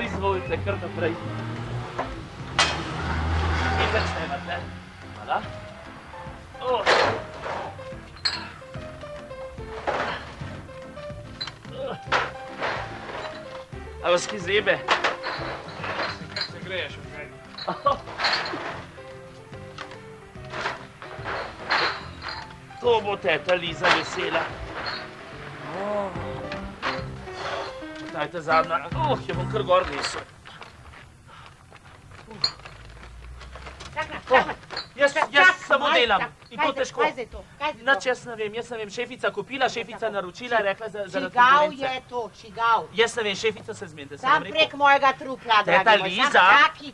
Izvolite, kar naprej. In začneva tle. Hvala. A vas ki zebe? Kako se greješ v meni? To bo teta Liza vesela. Dajte zadnja. Jo bom kar gor nesel. Jaz samo delam. In to težko. Kaj zdaj to? Nič jaz ne vem. Šefica kupila, šefica naročila, rekla za konkurence. Čigav je to, čigav. Jaz ne vem, šefica se zmenite. Sam prek mojega trupla, dragi Teta moj. Liza. Čaki.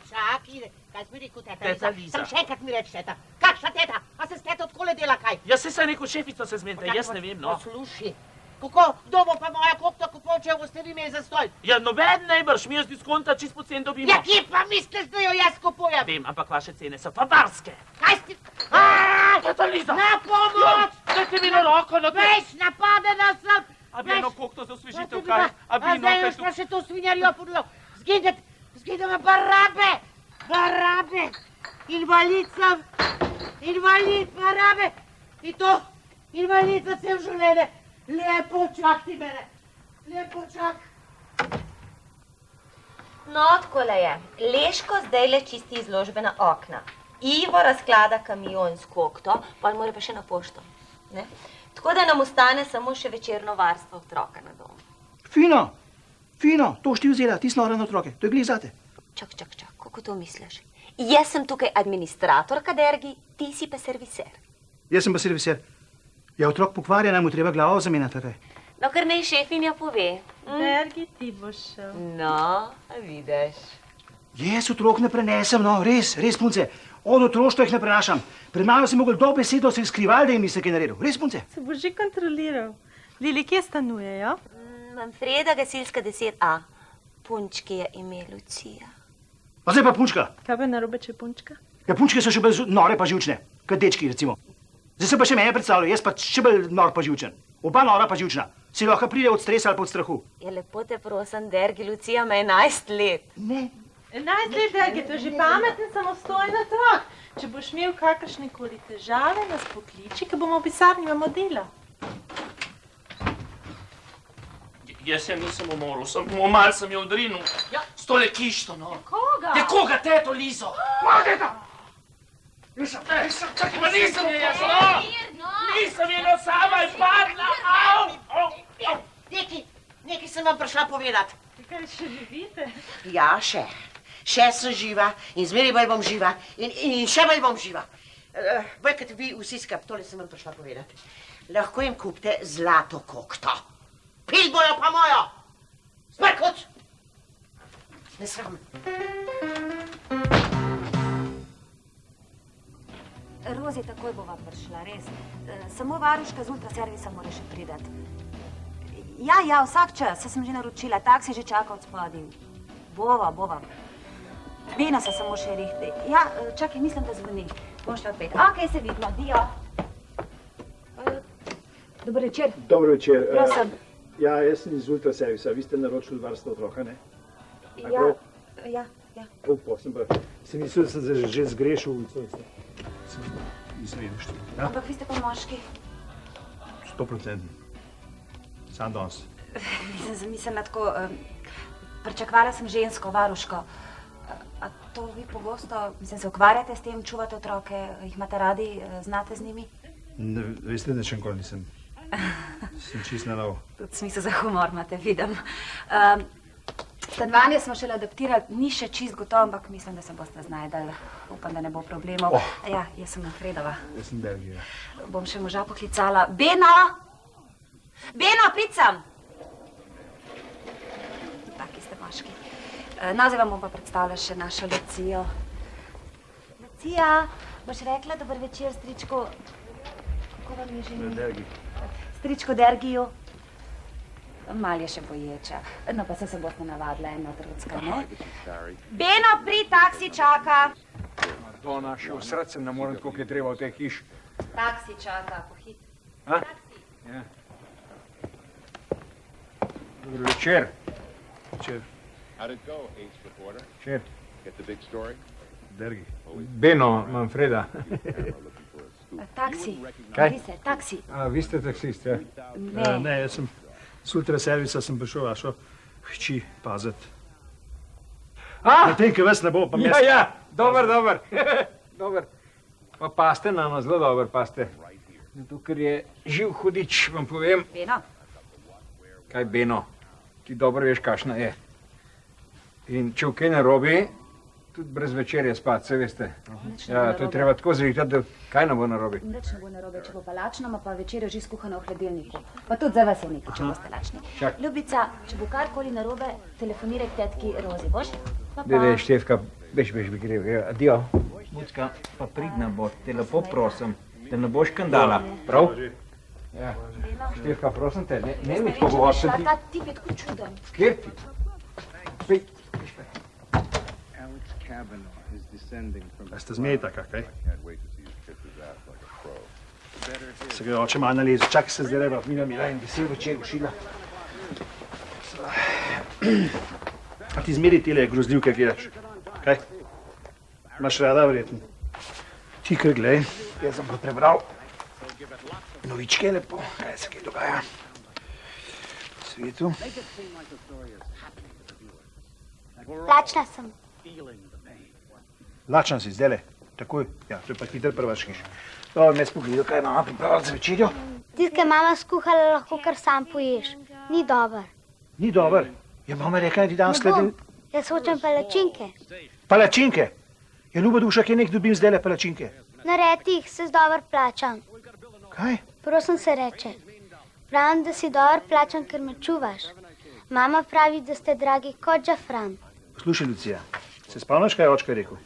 Kaj si mi rekel, teta Liza? Teta Liza. Sam še enkrat mi reči, teta. Kakšna teta? A se s teto odkole dela kaj? Jaz se rekel, šefica se zmenite, jaz ne vem, no. Posluši. Kako? Kdo bo pa moja kokta kupoval, če boste vi imeli za stol? Ja, noben najbrž, mi jo z diskonta čist pocen dobimo. Ja, kje pa misliš, da jo jaz kupujem? Vem, ampak vaše cene so pa barske. Kaj si... Teta Liza! Na pomoč! Dajte mi na roko, no te... Veš, napadena sem! A bi eno kokto za osvežitev kaj? A bi zdaj još pa še to svinjarijo podujel. Zgide me barabe! Invalid sem! Invalid, barabe! In to, invalid za cel življenje. Lepo čak ti mene, lepo čak. No, takole je. Leško zdajle čisti izložbena okna. Ivo razklada kamion s kokto, pa mora pa še na pošto. Ne? Tako da nam ostane samo še večerno varstvo otroka na domu. Fino, to šti vzela, ti snora na otroke, to je glih zate. Čak, kako to misliš? Jaz sem tukaj administratorka, Dergi, ti si pa serviser. Jaz sem pa serviser. Je otrok pokvarjen, mu treba glavo zamenjati, kaj? No, kar naj šefinja pove. Dergi, ti boš šel. No, vidiš. Jaz otrok ne prenesem, no, res, punce. Od otroštva jih ne prenašam. Pred mano si mogel do besedo se skrival, da jim nisem kaj naredil. Res, punce. Se boš že kontroliral. Lili, kje stanujejo? Manfreda, gasilska 10A. Punčki je ime Lucija. Pa zdaj pa punčka. Kaj pa narobe, če punčka? Ja, punčke so še bolj nore pa živčne, kot dečki, recimo. Zdaj se pa še mene predstavljal, jaz pa še bolj nor pa živčen. Oba nora pa živčna. Si lahko pride od stresa ali pa od strahu. Ja, lepo te prosim, Dergi, Lucija ima 11 let. Ne. 11 let, Dergi, to je že pameten, samostojen otrok. Če boš imel kakršnekoli težave, nas pokliči, ker bomo v pisarni imamo dela. Jaz je nisem umoril, mal sem jo odrinil. Ja. S tole kišto, no. Koga? Ja, koga, teto Lizo? Moja teta! Čakaj, pa nisem je jaz, no! Nisem je, no, sama je padla, au! Nekaj sem vam prišla povedati. Kaj še živite? Ja, še. Še sem živa in zmeraj bolj bom živa in še bolj bom živa. Bolj kot vi vsi skup, tole sem vam prišla povedati. Lahko jim kupite zlato kokto. Pil bojo pa mojo! Smrkuc! Ne sram. Rozi, takoj bova prišla, res. Samo varuška z ultraservisa mora še pridati. Ja, vsak čas, sem že naročila, taksi že čaka od spodaj. Bova. Bena se samo še rihti. Ja, čakaj, mislim, da zvoni. Bom šla odpet. Ok, se vidimo, dio. Dober večer. Dobro večer. Prosim. Ja, jaz sem iz ultraservisa. Vi ste naročili varstvo otroka, ne? Ja. Sem mislil, da sem že zgrešil. Nisem vedel, ja? Ampak vi ste pa moški. 100%. Sam danes. Mislim na tako, pričakovala sem žensko, varuško. A to vi pogosto, se ukvarjate s tem, čuvate otroke, jih imate radi, znate z njimi? Ne, veste, da še nikoli nisem. Sem čist na novo. Tudi smisel za humor imate, vidim. Stanovanje smo šele adaptirali, ni še čist gotovo, ampak mislim, da se boste znajdali. Upam, da ne bo problemov. Ja, jaz sem Alfredova. Jaz sem Belgija. Bom še moža poklicala. Beno! Beno, prid sem! Taki ste moški. No, zdaj vam bom pa predstavila še našo Lucijo. Lucija, boš rekla dober večer, stričku... Kako vam je že ime? Dergi. Stričko Dergiju. Mal je še boječa. No, pa se boste navadila eno trudska, ne? Beno, pri, taksi čaka. Madonna, še v srce ne morem, koliko je treba v tej hiši. Taksi čaka, pohit. Taksi. Ja. Dober večer. Večer. How'd it go, Ace reporter? Večer. Get the big story? Dergi. Beno, Manfreda. Taksi. Kaj? Vi se, taksi. A, vi ste taksist, ja? Ne, jaz sem z ultraservisa sem prišel vašo hči paziti. Na tem, ki vas ne bo, pa mest. Ja, dober. Dober. Pa paste nama, zelo dober paste. Zato, ker je živ hudič, vam povem. Beno. Kaj Beno? Ti dobro veš, kakšna je. In če v kaj narobi, tudi brez večerje spat, se veste. Ja, to je treba tako zrihtati, da kaj ne bo narobi. Nič ne bo narobe, če bo pa lačna, ima pa večerjo že skuhana v hladilniku. Pa tudi za vas je nekaj, če boste lačni. Ljubica, če bo karkoli narobe, telefoniraj k tetki Rozi, boš? Dede, Štefka, bež bi grev. Adio. Mucka, pa pridna bo, te lepo prosim, da ne boš kandala, prav? Ja. Štefka, prosim te, ne mi tako govoriti. Ta tip je tako čuden. Kjer ti? Spet. A ste zmeta, kaj? Se ga oče malo nalezu. Čakaj se zdaj reba, mina mila in vesel večer ušila. A ti zmeri tele grozljivke gledaš? Kaj? Imaš rada verjetno? Ti kar glej, jaz sem pa prebral novičke lepo, kaj se kaj dogaja v svetu. Lačna sem. Lačna si, zdajle, takoj. Ja, to je pa hiter prvaš hiš. Dobro, me spogledal, kaj je mama pripravila za večerjo. Tisto, kaj je mama skuhala, lahko kar sam poješ. Ni dober. Ni dober. Je mama rekla, da ti danes sledil... Jaz hočem palačinke. Palačinke? Je ljuba duša, kje nek dobim zdajle palačinke? Naredi jih, se dober plačam. Kaj? Prosim se reče. Pravim, da si dober plačam, ker me čuvaš. Mama pravi, da ste dragi kot žafran. Poslušaj, Lucija, se spomniš, kaj je očka rekel?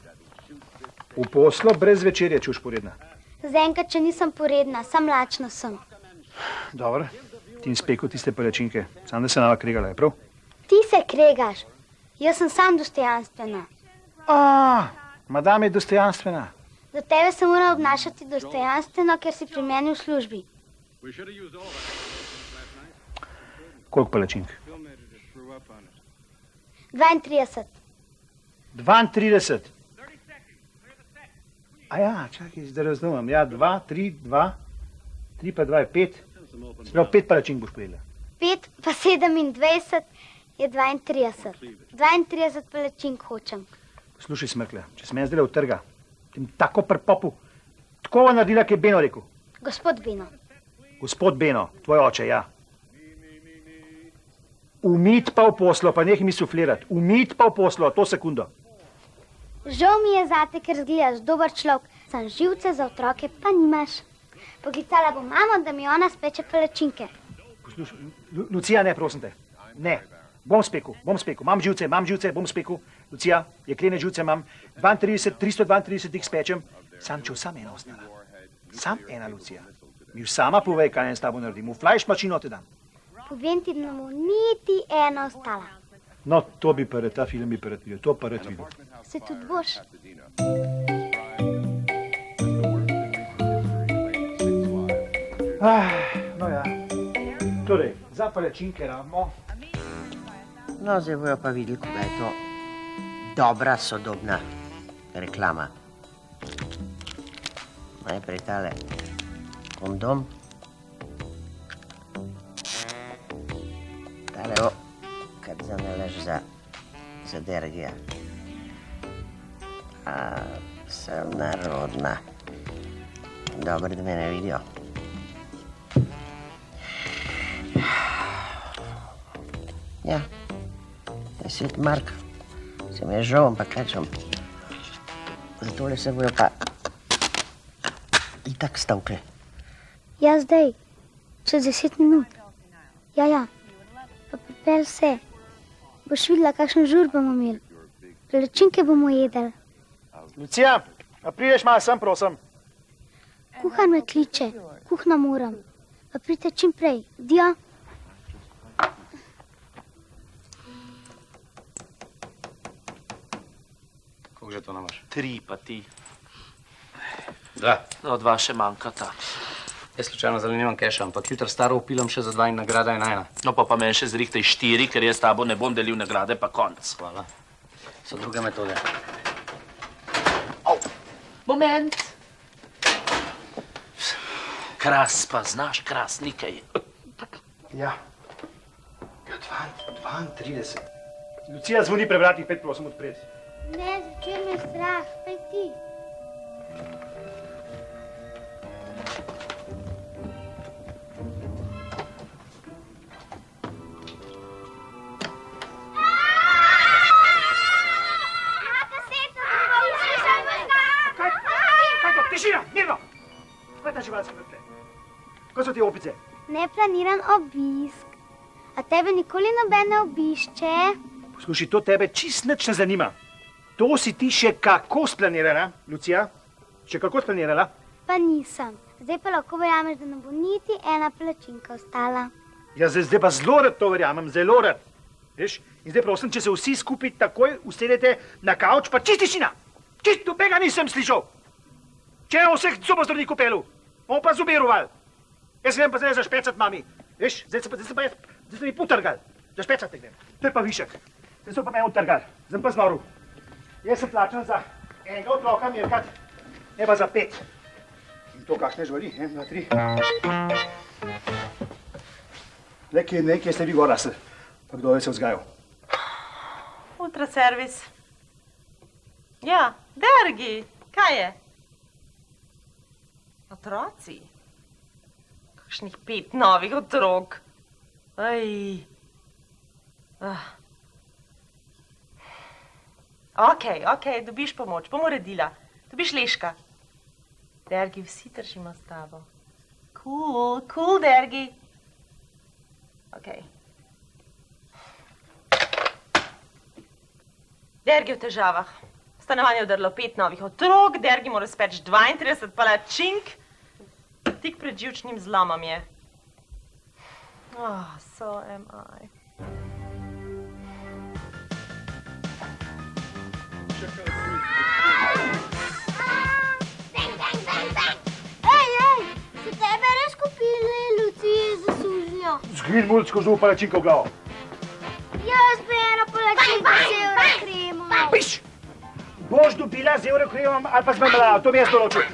V poslo brez večerje čuš poredna. Zaenkrat, če nisem poredna, sam lačna sem. Dobro, ti in spekel tiste palačinke, sam da se nama kregala, je prav? Ti se kregaš. Jaz sem sam dostojanstvena. Madame je dostojanstvena. Do tebe se moram obnašati dostojanstveno, ker si pri meni v službi. Koliko palačink? 32. 32? A ja, čakaj, zdaj razumem. Ja, 2, 3, 2, 3 pa 2 je 5. Sprav 5 palačink boš pojela. 5 pa 27 je 32. 32 palačink hočem. Slušaj, Smrklja, če sem jaz zdaj utrga, tem tako prpopu, tako bo naredila, kaj je Beno rekel. Gospod Beno. Gospod Beno, tvoj oče, ja. Umit pa v poslo, pa nehaj mi suflirati. Umit pa v poslo, to sekundo. Žal mi je zate, ker zgledaš dober človek. Sam živce za otroke pa nimaš. Poklicala bom mamo, da mi ona speče palačinke. Poslušaj, Lucija, ne, prosim te. Ne, bom spekel. Imam živce, bom spekel. Lucija, jeklene živce imam. 332 jih spečem. Sam, če sam ena ostala. Sam ena, Lucija. Mi sama povej, kaj naj s tabo naredim. V flajš mašino te dam. Povem ti, da mu niti ena ostala. No, to bi pa ta film bi pa rad videl, to pa rad videl. Se tudi boš. No ja, torej, za palačinke rabimo. No, zdaj bojo pa videli, kako je to dobra sodobna reklama. Najprej tale kondom. Tale kad zanalaš za Dergija. A sem narodna. Dobro, da me ne vidijo. Ja, 10 mark. Se mi je žal, ampak kaj čem. Zatole se bojo pa itak stavkli. Ja, zdaj. Čez 10 minut. Ja. Pa pripelj se. Boš videla, kakšen žur bomo imeli. Palačinke bomo jedli. Lucija, a prideš malo sem, prosim. Kuhar me kliče. Kuhna moram. Pa pridite čim prej. Dio. Koliko že to namaš? 3 pa ti. 2. No, 2 še manjkata. Jaz slučajno zelo nimam keša, ampak jutri staro upilam še za 2 in nagrada je 1. No, pa meni še zrihtaj 4, ker jaz s tabo ne bom delil nagrade, pa konc. Hvala. So druge metode. Moment. Kras, pa znaš kras, nekaj. Ja. 32. Lucija zvoni prebrati 5, prosim, odpreti. Ne, zvečer me je strah. Pej ti. Tišina, mirno! Kaj je ta živalska vrtle? Kaj so te opice? Neplaniran obisk. A tebe nikoli noben ne obišče? Poslušaj, to tebe čist nič ne zanima. To si ti še kako splanirala, Lucija? Še kako splanirala? Pa nisem. Zdaj pa lahko verjameš, da ne bo niti ena palačinka ostala. Ja, zdaj pa zelo rad to verjamem, zelo rad. Veš? In zdaj prosim, če se vsi skupaj takoj usedete na kavč, pa čist tišina. Čist nobega nisem slišal. Če je vseh zobozdravnikov pelil, bomo pa zubiroval. Jaz grem pa zdaj zašpecat mami. Veš, zdaj se mi potrgal. Zašpecat te grem. To je pa višek. Zdaj so pa me utrgal. Zdaj pa znoril. Jaz sem plačan za enega otroka merkat, ne pa za 5. In to kakšne žvali, 1, 2, 3. Nekaj ste vi gor rasli, pa kdo je se vzgajal. Ultraservis. Ja, Dergi, kaj je? Otroci? Kakšnih 5 novih otrok. Okej, dobiš pomoč, bom uredila. Dobiš Leška. Dergi, vsi držimo s tabo. Cool, Dergi. Okej. Dergi v težavah. Stanovanje je udrlo 5 novih otrok, Dergi mora speč 32 palačink. Tik pred živčnim zlomom je. So am I. Ej, so tebe res kupili Luciji za sužnjo? Zgrin mulj skozi palačinko v glavo. Jaz bi eno palačinko z evrokremom. Piš! Boš dobila z evrokremom ali pa z marmelado, to mi jaz določil.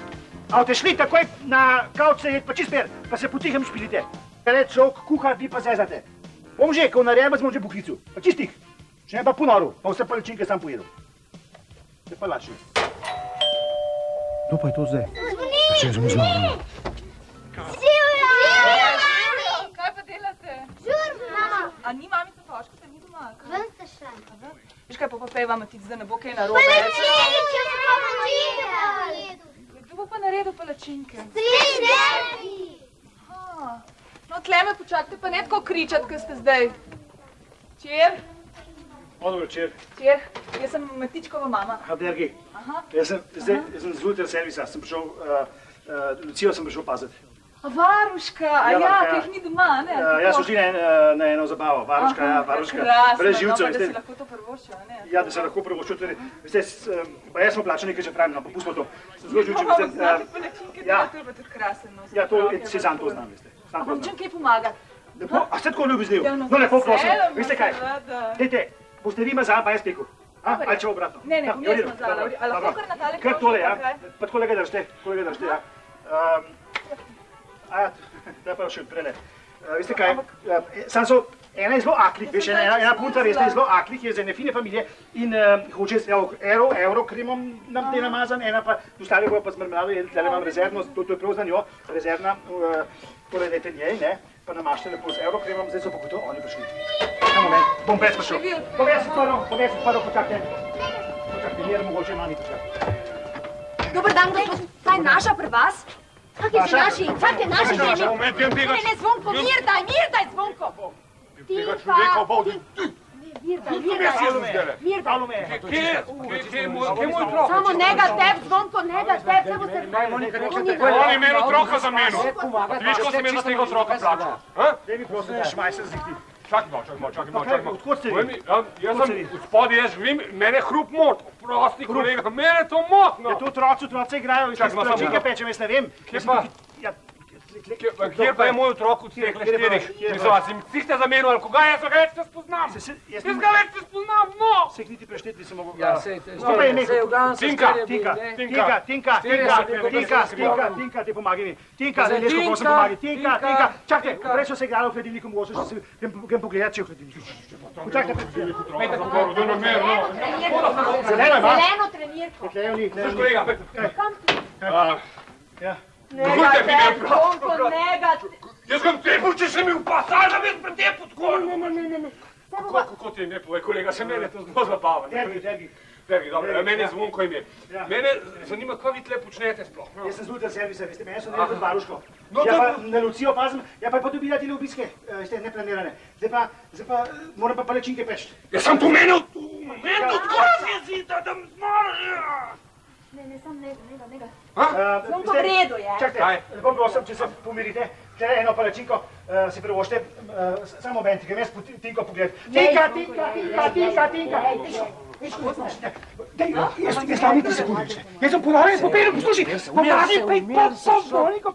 A boste šli takoj na kavč se jed, pa čist per, pa se potihem špilite. Red šok, kuhar, vi pa zezate. Bom že, ko narejem, bom že poklicu. Pa čistih. Še ne pa ponoru, pa vse palačinke sam pojedel. Se pa lačni. Kdo pa je to zdaj? Zvoni! Ja, še sem znal. Silja! Kaj pa delate? Žur, mama. A ni mamica Paška, te ni doma? Ven ste šla. Viš kaj, pa pej vam Matic, da ne bo kaj narobe. Palačinke, palačinke! Kdo bo pa naredil palačinke? Dergi! No, tle me počakajte, pa ne tako kričat, kot ste zdaj. Čer? Dobro večer. Čer, jaz sem Matičkova mama. Dergi, jaz sem z ultraservisa, sem prišel, Lucijo sem prišel paziti. Varuška, a ja, ki jih ni doma, ne? Jaz so šli na eno zabavo, varuška, brez živcev. Da si lahko to prvoščil, ne? Ja, da se lahko prvoščil, tudi, veste, pa jaz smo plačali nekaj, če pravim, no, popustimo to. Sem zelo živčen, veste. Ja, to, se sam to znam, veste. Vam čem kaj pomagati? Lepo, a ste tako ljubezniv? No, lepo prosim, veste kaj? Dejte, boste vi mazala, pa jaz pekel. Ali če obratno? Ne, jaz mazala, a lahko kar na tale kar tole, ja. Pa tako lega držite, ja. Ja, da pa še odprele. Veste kaj, sam so, ena je zelo aklih, veš, ena punca res je zelo aklih, je iz ene fine familije in hoče Eurokremom nam te namazan, ena pa, ostali bojo pa z marmelado, tle imam rezervno, to je prav za njo, rezervna, torej dajte njej, ne, pa namašite lepo z Eurokremom, zdaj so pa gotovo oni prišli. Na moment, bom brez prišel. Povesi prvo, počakajte, mir mogoče ima ni počakajte. Dober dan, gospod, ta je naša pri vas? Kakaj si naši? Čakaj, naši ženi. Ne, Zvonko, mir daj, Zvonko. Tega človeka obal. Mir daj. Kje je moj otrok? Samo nega teb, Zvonko, nega teb, samo se... On je imel otroka za meno. Viš, ko sem jaz za tega otroka plačal? Dej mi prosim, šmaj se zdi. Čakaj. Odkot ste vi? Jaz sem gospodi, jaz živim, mene hrup mot. Prosti kolega, mene to motno. Ja, tu otroci igrajo, plačinke pečem, jaz ne vem. Kje pa? Kjer pa je moj otrok v teh štirih? Mislim, vsi ste za meno, ali koga jaz ga več ne spoznam? Jaz ga več ne spoznam, no! Se jih niti prešteti nisem mogel. Ja, sej, Tinka, ti pomagi mi. Tinka, Leško, prosim, pomagi. Tinka. Čakaj, prej so se igrali v hladilniku, mogoče so si grem pogledat, če je v hladilniku. Počakajte pred hladilniku. Zeleno trenirko. Ja. Dovolite mi me Zvonko, nega. Jaz sem tebul, če sem mi upasal, da bi pred tem podkoril. Ne. Kako ti ne povej, kolega, se mene to zelo zabava. Dergi. Dobro, mene je Zvonko ime. Mene zanima, kaj vi tle počnete sploh. Jaz sem zluter servisa, veste, mene so nekaj kot varuško. Ja pa na Lucijo pazim, ja pa dobila tile obiske, veste, neplanirane. Zdaj pa moram pa palečinke pečti. Jaz sem pomenil, tako razjezita, da zmaraš. Ne, sam nega. Zvonko, v redu je. Čakajte, lepo prosim, če se pomirite, tle eno palačinko si privoščite, samo moment, ker jaz Tinko pogledam. Tinka! Jaz tam niti sekundične. Jaz sem povarjen, jaz popeljem, poslušaj, pomagaj,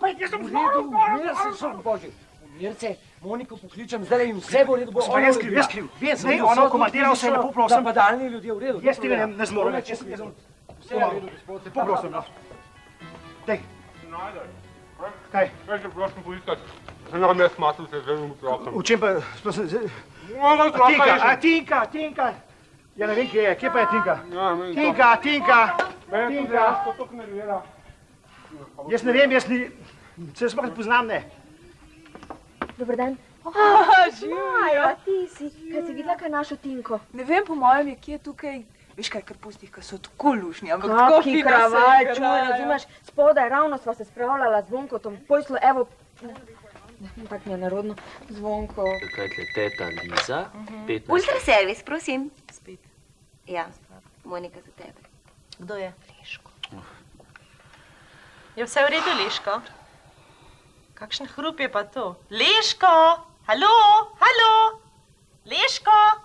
pej, jaz sem zmoril. Mirce, Moniko pokličem zdaj in vse bo v redu. Gospod, jaz kriv. Ne, ono komandiral se, lepo prosim. Napadalni ljudje v redu. Jaz tega ne zmorim več, jaz sem... Vse je v redu, gospod. Lepo prosim, no. Dej. Kaj? Kaj se prosim poiskati? Znam jaz smatram se z enim otrokom. V čem pa... Tinka! Ja ne vem, kje je. Kje pa je Tinka? Tinka! Jaz ne vem, se sploh ne poznam, ne. Dober dan. Živajo. Ti si. Kaj si videla, kaj našo Tinko? Ne vem, po mojem je kje tukaj. Veš kaj, kar pustih, kaj so tako lušni, ampak tako fina se igrajo. Kraval, čuj, razumeš, spodaj ravno sva se spravljala z Zvonkotom, pojslo, evo, tak mi je narodno, Zvonko. Kaj tle, teta Liza, 15... Ultraservis, prosim. Spet. Ja, Monika za tebe. Kdo je? Leško. Je vse v redu, Leško? Kakšen hrup je pa to? Leško! Halo! Leško!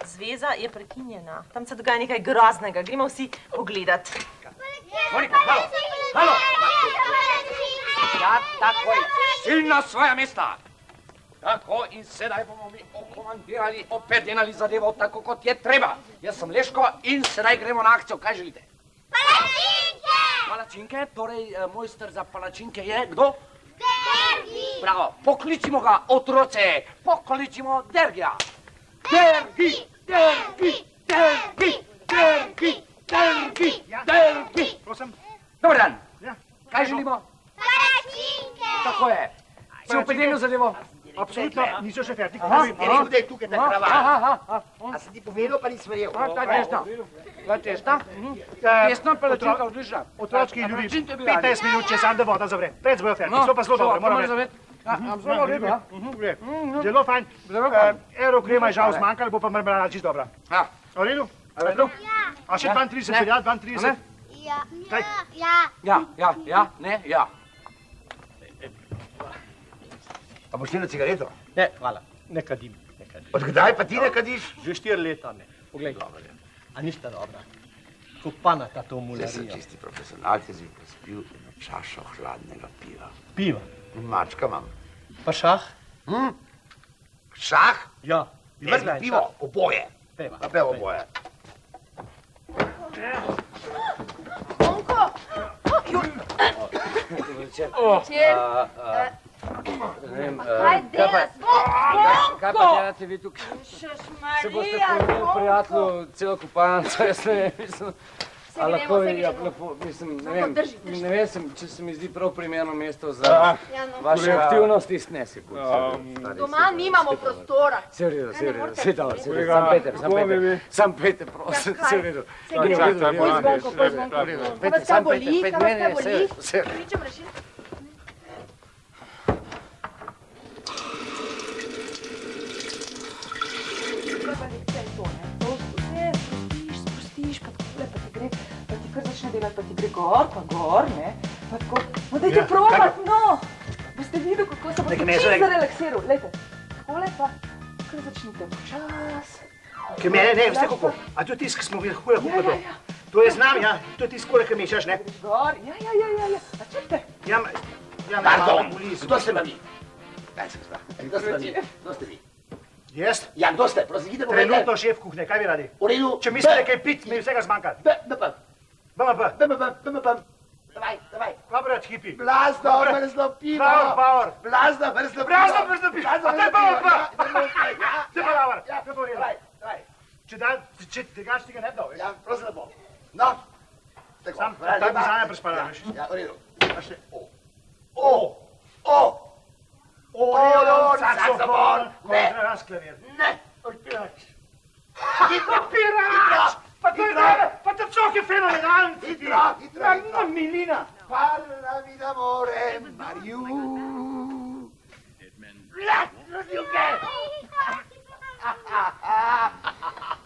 Zveza je prekinjena. Tam se dogaja nekaj groznega. Gremo vsi pogledat. Monika, halo! Ja, takoj, silna svoja mesta. Tako in sedaj bomo mi okomandirali, opedenali zadevo tako, kot je treba. Jaz sem Leško in sedaj gremo na akcijo. Kaj želite? Palačinke! Palačinke, torej mojster za palačinke je kdo? Dergi! Bravo, pokličimo ga, otroce, pokličimo Dergija. Dergi! Prosim. Dobar dan. Kaj želimo? Palačinke! Tako je. Si opedenil zadevo? Absolutno, niso še fertik. Je rekel, da je tukaj ta kraval. A si ti povedal, pa nisi verjel. Ta testa. Testna palačinka odlična. Otročki ljubi, 15 minut, če sam da voda zavre. Pred bojo fertik, so pa zelo dobre, moram reči. Zelo v redu, Zelo fajn. Eurokrema je žal zmanjkala, bo pa marmelada čisto dobra. V redu? A še 32 velja, 32? Kaj? Ja, ne, ja. Pa boš ti na cigareto? Ne, hvala. Ne kadim. Od kdaj pa ti ne kadiš? Že 4 leta ne. Poglej, a nista dobra. Kopanata to Zdaj sem mularijo. čisti profesionalc, jaz bi pa spil eno čašo hladnega piva. Piva? Mačka imam. Pa šah? Šah? Ja. Ne, pivo, oboje. Peva. Pa peva oboje. Monko! Kaj delaš? Kaj pa delate vi tukaj? Se boste pojmeli, prijatelju, celo kupanco, jaz ne vem, mislim. A lahko, mislim, ne vem, če se mi zdi prav primerno mesto za vaše aktivnosti, ne se kuci. Doma nimamo prostora. Vse v redu, vse dobro, sam pejte, prosim, vse v redu. Kaj vas kaj boli? Pričem rešiti. Pa ti kar začne delati, pa ti gre gor, pa gor, ne? Pa tako, no dajte probat, no! Boste videli, kako se boste čim zarelaksiral. Lejte, takole pa, kar začnite počas. Kaj mene, ne, veste kako? A to je tisto, ki smo videli huja hupa to? To je znam, ja, to je tisto, koliko mešaš, ne? Gor, ja, a čekajte. Pardon, kdo ste pa vi? Daj se zva. Kdo ste vi? Jaz? Ja, kdo ste? Prosim, idemo povedati. Trenutno šef kuhne, kaj bi radi? V redu. Če mislite kaj pit, mi vsega zmanjka. BMP. Davaj. Kaj bi rad hipi? Blazno, mrzlo pivo. Power. Blazno, mrzlo pivo. Blazno pivo. A to je BMP. Zdaj pa lavar. Zdaj pa vrelo. Če tegaš ti ga ne dal, veš? Ja, prosim lepo. No. Sam, tako bi zanje prespala, veš? Ja, v redu. Orion, saksofon, kontraras, klavir. Ne. Odpirač. Odpirač! Pa to čok je fenomenalen. Hitro. Milina. Parla mi d'amore, Mariu. Razljuke.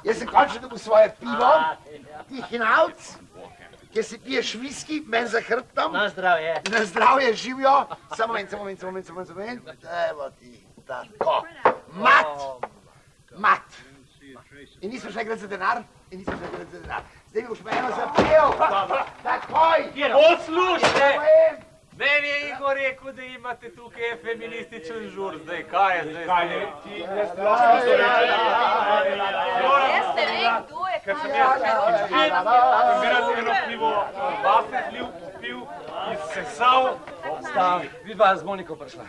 Jaz sem končno dobil svoje pivo, ti hinavc, kjer si piješ viski, meni za hrbtom. Na zdravje. Na zdravje, živijo. Samo moment. Evo ti, tako. Mat. In nismo še enkrat za denar? Zdaj mi boš pa eno zapel. Takoj. Poslušajte, meni je Igor rekel, da imate tukaj feminističen žur. Zdaj, kaj je zdaj? Kaj je? Jaz ne vem, kdo je, Ker sem jaz in bi rad eno pivo, vase pil, izsesal. Vidva z Moniko prišla.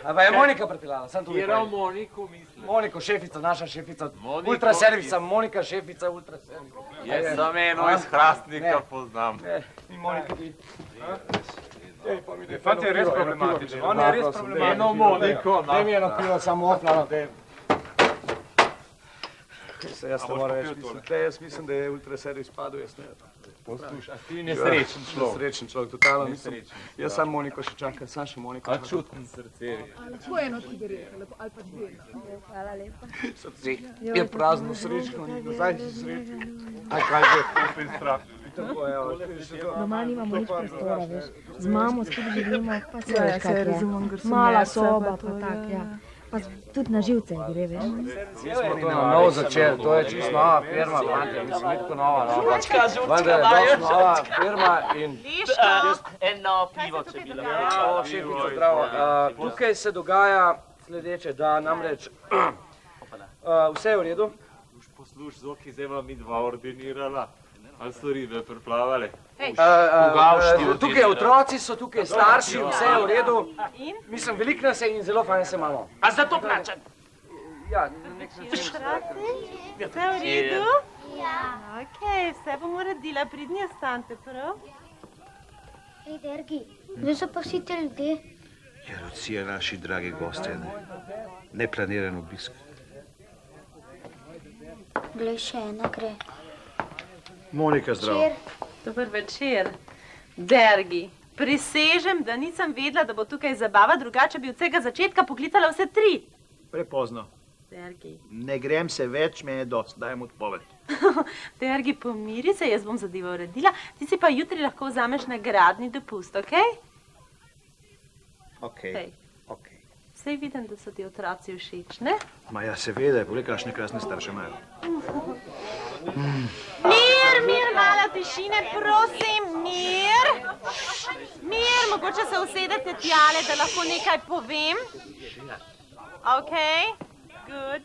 A pa je Monika pripeljala, sam to mi Kjera Moniko mislim? Moniko, šefica, naša šefica, ultraservica, Monika, šefica, ultraservica. Jaz sam eno iz Hrastnika poznam. In Monika ti. Fant je res problematičen, on je res problematičen. Eno Moniko, Daj mi eno pivo, samo oflano, daj. Jaz ne moram več misliti, jaz mislim, da je ultraservis padel, jaz ne. Poslušaj, ti nesrečen človek. Nesrečen človek, totalno mislim. Jaz sam Moniko še čakam, sam še Moniko. A čutim srce. Lahko eno cigareto, ali pa dve. Hvala lepa. Srce je prazno, srečno, ni nazaj si srečen. Aj, kaj že? Kupim strah. Doma nimamo nič prostora, veš. Z mamo skupaj živimo, pa se veš, kak je. Mala soba, pa tak, ja. Pa tudi na živce gre, veš. Mi smo to na novo začeli, to je čisto nova firma, fantje, mislim, ni tako nova, no. Žurčka Vendar je dajo. dosti nova firma in... Eno pivo, če bi lahko. O, šefica, zdravo. Tukaj se dogaja sledeče, da namreč vse je v redu. Posluš, Zoki, zdaj vam mi dva ordinirala. Ali so ribe preplavali? Tukaj otroci so, tukaj starši, vse je v redu. Mislim, veliko nas je in zelo fajn se imamo. A zato plačam? Ja, na nek način. Vse v redu? Ja. Okej, vse bom uredila, pridni ostanite, prav? Ej, Dergi, kdo so pa vsi te ljudje? Ja, Lucija, naši dragi gostje, neplaniran obisk. Glej, še ena gre. Monika, zdravo. Dober večer. Dergi, prisežem, da nisem vedela, da bo tukaj zabava, drugače bi od vsega začetka poklicala vse tri. Prepozno. Dergi. Ne grem se več, me je dost, dajem odpoved. Tergi, pomiri se, jaz bom zadevo uredila, ti si pa jutri lahko vzameš nagradni dopust, okej? Okej. Sej vidim, da so ti otroci všeč, ne? Ma ja, seveda, poglej, kakšne krasne starše imajo. Mir, malo tišine, prosim, mir. Mir, mogoče se usedete tjale, da lahko nekaj povem. Okej, good.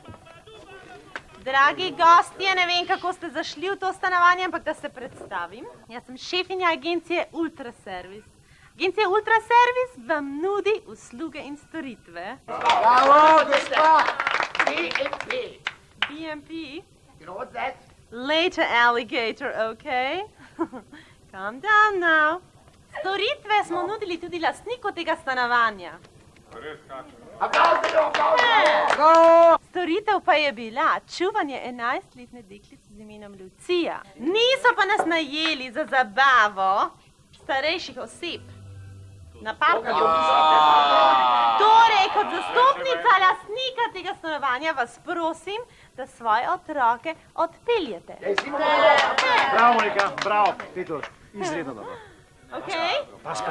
Dragi gostje, ne vem, kako ste zašli v to stanovanje, ampak da se predstavim. Jaz sem šefinja agencije Ultraservis. Agencija Ultraservis vam nudi usluge in storitve. Bravo, gospa! BNP. BNP? You know what's that? Later, alligator, okay? Calm down now. Storitve smo nudili tudi lastniku tega stanovanja. Storitev pa je bila čuvanje 11-letne deklice z imenom Lucija. Niso pa nas najeli za zabavo starejših oseb. Na partijo. Torej, kot zastopnica lastnika tega stanovanja vas prosim, da svoje otroke odpeljete. Bravo, Monika, bravo, Titur, izredno dobro. Okej? Pas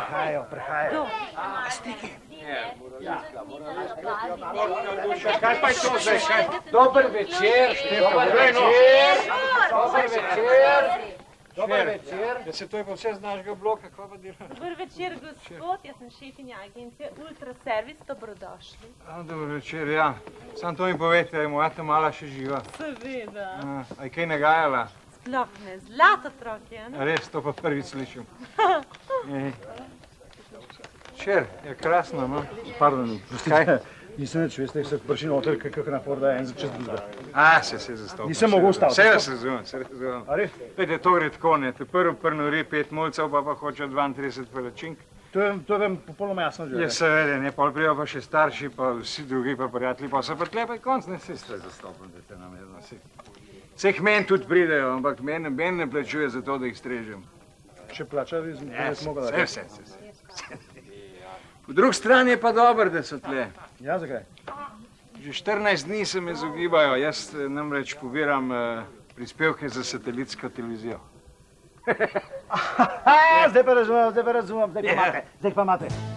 prehajajo. Stiki. Kaj pa je to zdaj? Dober večer, Dober večer. Ja se to je pa vse z našega bloka, kaj pa dela? Dober večer, gospod, jaz sem šefinja agencije Ultraservis, dobrodošli. Dober večer, ja. Sam to mi povejte, je moja ta mala še živa? Seveda. A je kaj nagajala? Sploh ne, zlat otrok je, ne? Res, to pa prvič slišim. Šer, je krasno, no? Pardon, kaj? Nisem več, veste, so prišli noter, kako napor da en začet druga. Se zastopim. Nisem mogel staviti. Se razumem. Pejte, to gre tako, ne? Te prvi prnori 5 mulcev, pa hoče 32 palačink. To je vam popolnoma jasno že. Ja, seveda, ne, pol prijo pa še starši, pa vsi drugi pa prijatelji, pa so pa tle pa konc, ne, se ste zastopili, da te nam jedno si. Vseh meni tudi pridejo, ampak meni ne plačuje za to, da jih strežem. Če plača, bi mogla da. Vse. Po drugi strani je pa dobro, da so tle. Ja, zakaj? Že 14 dni se me izogibajo, jaz namreč pobiram prispevke za satelitsko televizijo. Zdaj pa razumem, zdaj pa imate.